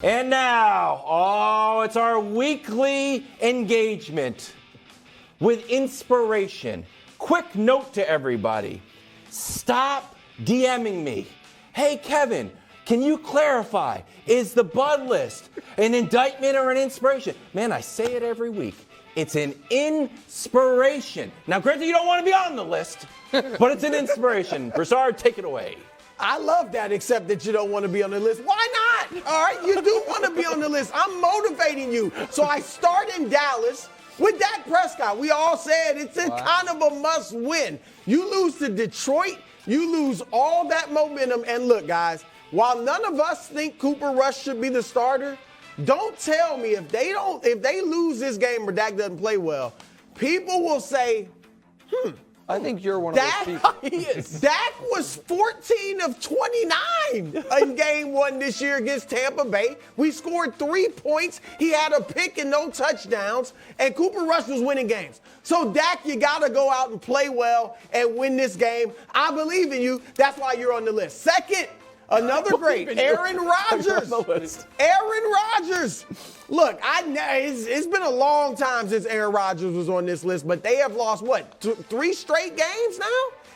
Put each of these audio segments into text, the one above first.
And now, it's our weekly engagement with inspiration. Quick note to everybody. Stop DMing me. Hey, Kevin, can you clarify? Is the Bud list an indictment or an inspiration? Man, I say it every week. It's an inspiration. Now, granted, you don't want to be on the list, but it's an inspiration. Broussard, take it away. I love that, except that you don't want to be on the list. Why not? All right, you do want to be on the list. I'm motivating you. So I start in Dallas with Dak Prescott. We all said it's a kind of a must win. You lose to Detroit, you lose all that momentum. And look, guys, while none of us think Cooper Rush should be the starter, don't tell me if they lose this game or Dak doesn't play well, people will say, I think you're one of those people. Dak was 14 of 29 in game one this year against Tampa Bay. We scored 3 points. He had a pick and no touchdowns. And Cooper Rush was winning games. So, Dak, you got to go out and play well and win this game. I believe in you. That's why you're on the list. Second, another great, Aaron Rodgers. Aaron Rodgers. Look, it's been a long time since Aaron Rodgers was on this list, but they have lost, 3 straight games now?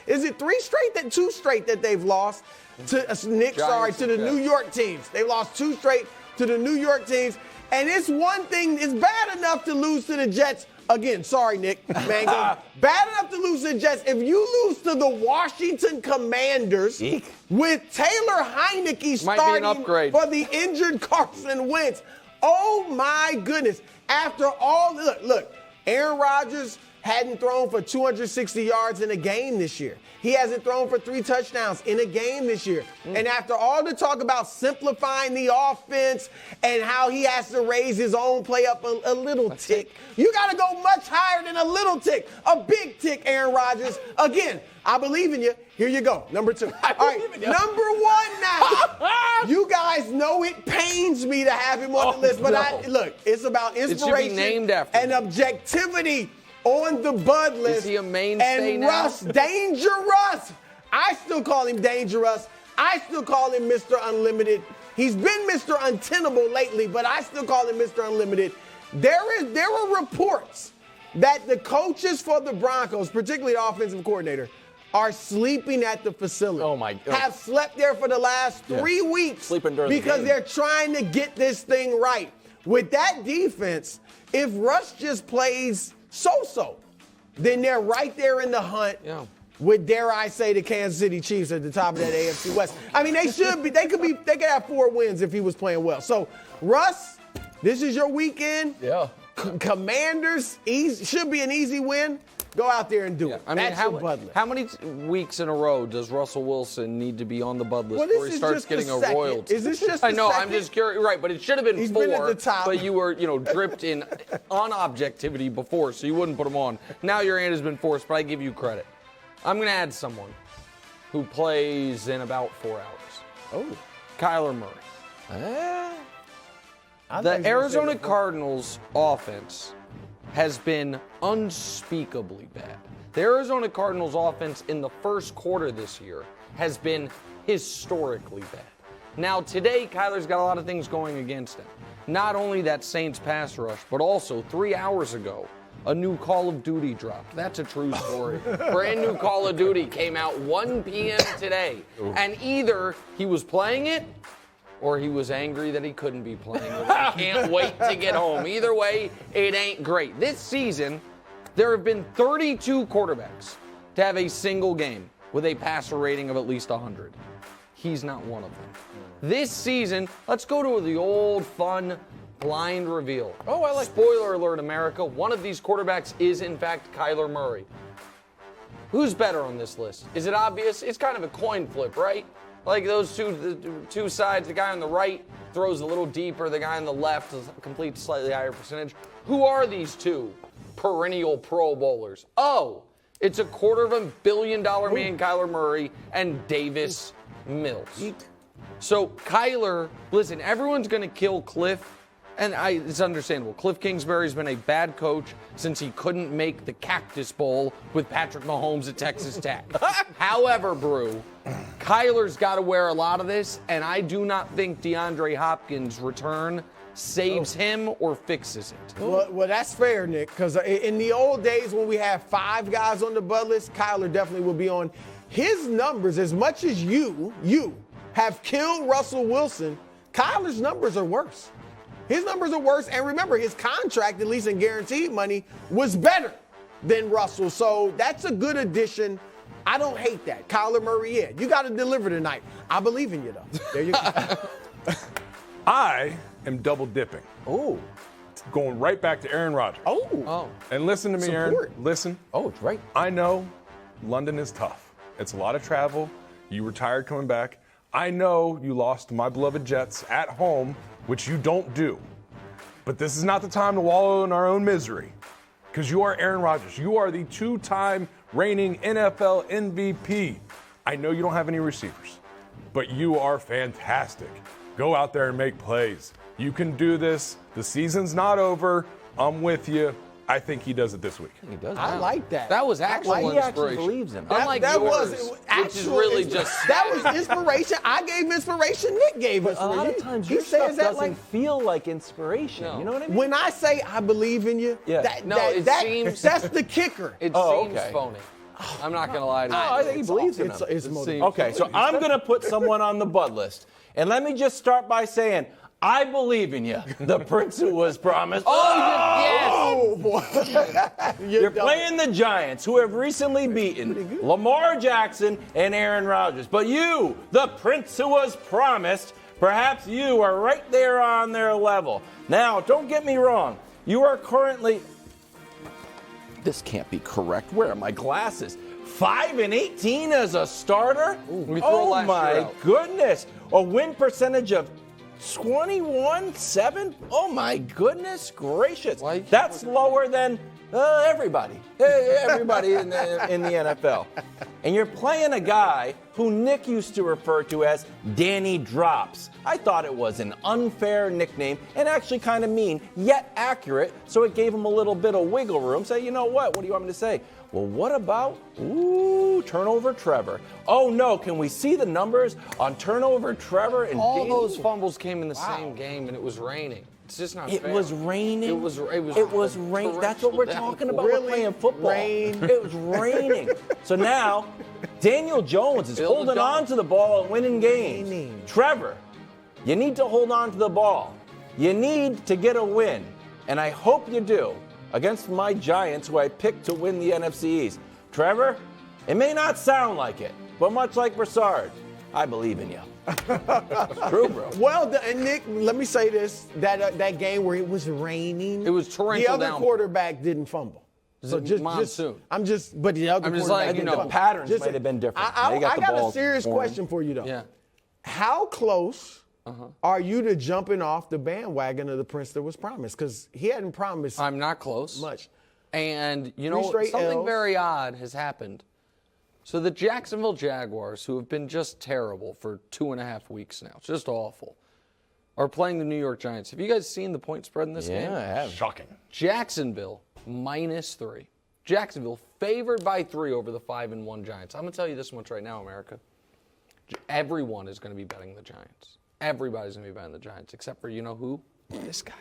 Is it 3 straight? 2 straight that they've lost to the New York teams. They lost 2 straight to the New York teams. And it's one thing, it's bad enough to lose to the Jets. Again, sorry, Nick Mango. Bad enough to lose to the Jets. If you lose to the Washington Commanders with Taylor Heineke starting for the injured Carson Wentz, oh my goodness. After all, look, Aaron Rodgers hadn't thrown for 260 yards in a game this year. He hasn't thrown for 3 touchdowns in a game this year. And after all the talk about simplifying the offense and how he has to raise his own play up a little tick, you got to go much higher than a little tick, a big tick, Aaron Rodgers. Again, I believe in you. Here you go. Number 2. All right, number 1 now. You guys know it pains me to have him on the list, but look, it's about inspiration and objectivity on the Bud list. Is he a mainstay and now? Russ, dangerous. I still call him dangerous. I still call him Mr. Unlimited. He's been Mr. Untenable lately, but I still call him Mr. Unlimited. There are reports that the coaches for the Broncos, particularly the offensive coordinator, are sleeping at the facility. Oh, my God. Have slept there for the last 3 weeks Sleeping during because the game. they're trying to get this thing right. With that defense, if Russ just plays so-so, then they're right there in the hunt with, dare I say, the Kansas City Chiefs at the top of that AFC West. I mean, they could have 4 wins if he was playing well. So, Russ, this is your weekend. Yeah. Commanders, should be an easy win. Go out there and do it. I mean, That's your Bud list. how many weeks in a row does Russell Wilson need to be on the Bud list before he starts getting a royalty? Is this just I know, second? I'm just curious. Right, but it should have been 4. Been at the top. But you were, dripped in on objectivity before, so you wouldn't put him on. Now your hand has been forced, but I give you credit. I'm going to add someone who plays in about 4 hours. Oh. Kyler Murray. The Arizona Cardinals offense has been unspeakably bad. The Arizona Cardinals offense in the first quarter this year has been historically bad. Now today, Kyler's got a lot of things going against him. Not only that Saints pass rush, but also 3 hours ago, a new Call of Duty dropped. That's a true story. Brand new Call of Duty came out 1 p.m. today. And either he was playing it or he was angry that he couldn't be playing it. He can't wait to get home. Either way, it ain't great. This season, there have been 32 quarterbacks to have a single game with a passer rating of at least 100. He's not one of them. This season, let's go to the old fun blind reveal. Oh, I like Spoiler alert, America. One of these quarterbacks is, in fact, Kyler Murray. Who's better on this list? Is it obvious? It's kind of a coin flip, right? Like those two sides, the guy on the right throws a little deeper, the guy on the left completes slightly higher percentage. Who are these 2 perennial Pro Bowlers? Oh, it's a $250 million man, Kyler Murray, and Davis Mills. So Kyler, listen, everyone's going to kill Cliff And it's understandable. Cliff Kingsbury's been a bad coach since he couldn't make the Cactus Bowl with Patrick Mahomes at Texas Tech. However, Brew, Kyler's got to wear a lot of this, and I do not think DeAndre Hopkins' return saves him or fixes it. Well, that's fair, Nick, because in the old days when we had 5 guys on the bud list, Kyler definitely will be on. His numbers, as much as you have killed Russell Wilson, Kyler's numbers are worse. His numbers are worse, and remember, his contract, at least in guaranteed money, was better than Russell. So that's a good addition. I don't hate that. Kyler Murray, yeah. You got to deliver tonight. I believe in you, though. There you go. I am double dipping. Oh. Going right back to Aaron Rodgers. Oh. And listen to me, Aaron. Listen. Oh, it's right. I know London is tough. It's a lot of travel. You were tired coming back. I know you lost to my beloved Jets at home, which you don't do. But this is not the time to wallow in our own misery, because you are Aaron Rodgers. You are the 2-time reigning NFL MVP. I know you don't have any receivers, but you are fantastic. Go out there and make plays. You can do this. The season's not over. I'm with you. I think he does it this week. He does. I like that. That was actual He actually inspiration. believes in it. Unlike that yours, was which is really just that was inspiration. I gave inspiration. Nick gave A inspiration. lot of times he your stuff says that doesn't like feel like inspiration. No. You know what I mean? when I say I believe in you. Yeah. That's the kicker. It Oh, seems okay. phony. I'm not gonna lie to you. I think he believes in It's him. motivated. Okay, so I'm going to put someone on the bud list. And let me just start by saying, I believe in you, the prince who was promised. Oh boy. You're playing the Giants, who have recently beaten Lamar Jackson and Aaron Rodgers. But you, the prince who was promised, perhaps you are right there on their level. Now, don't get me wrong. You are currently... This can't be correct. Where are my glasses? 5-18 as a starter? we threw Oh last year my out. goodness. A win percentage of 21-7? Oh my goodness gracious. Why you keep That's lower than everybody. Everybody in the NFL. And you're playing a guy who Nick used to refer to as Danny Drops. I thought it was an unfair nickname and actually kind of mean, yet accurate, so it gave him a little bit of wiggle room. Say, you know what do you want me to say? Well, what about, turnover Trevor? Oh no, can we see the numbers on turnover Trevor and All Danny? those fumbles came in the same game, and it was raining. It's just not It fair. was raining. It was raining. That's what we're talking about. Really? We're playing football. Rain. It was raining. So now, Daniel Jones is Build a holding dome. on to the ball and winning games. Raining. Trevor, you need to hold on to the ball. You need to get a win. And I hope you do against my Giants, who I picked to win the NFC East. Trevor, it may not sound like it, but much like Broussard, I believe in you. It's true, bro. Well, and Nick, let me say this: that game where it was raining, It was torrential The other downpour. quarterback didn't fumble. So monsoon. But the other I'm just quarterback letting you didn't know. fumble. The patterns might have been different. I They got the got a balls serious formed. question for you though. Yeah. How close are you to jumping off the bandwagon of the prince that was promised? Because he hadn't promised I'm not close. much. And, you 3 know, straight something Ls. very odd has happened. So the Jacksonville Jaguars, who have been just terrible for 2.5 weeks now, just awful, are playing the New York Giants. Have you guys seen the point spread in this game? Yeah, I have. Shocking. Jacksonville, -3. Jacksonville favored by 3 over the 5-1 Giants. I'm going to tell you this much right now, America. Everyone is going to be betting the Giants. Everybody's going to be betting the Giants, except for, you know who? This guy.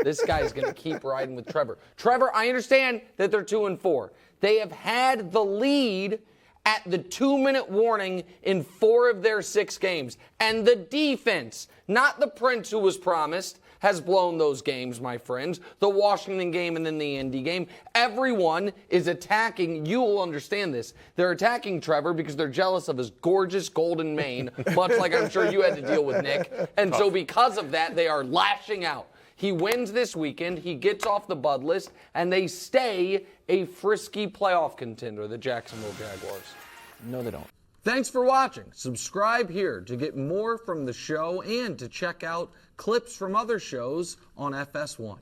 This guy is going to keep riding with Trevor. Trevor, I understand that they're 2-4. They have had the lead at the 2-minute warning in 4 of their 6 games. And the defense, not the prince who was promised, has blown those games, my friends. The Washington game and then the Indy game. Everyone is attacking. You will understand this. They're attacking Trevor because they're jealous of his gorgeous golden mane, much like I'm sure you had to deal with, Nick. And so because of that, they are lashing out. He wins this weekend. He gets off the bud list, and they stay a frisky playoff contender, the Jacksonville Jaguars. No, they don't. Thanks for watching. Subscribe here to get more from the show and to check out clips from other shows on FS1.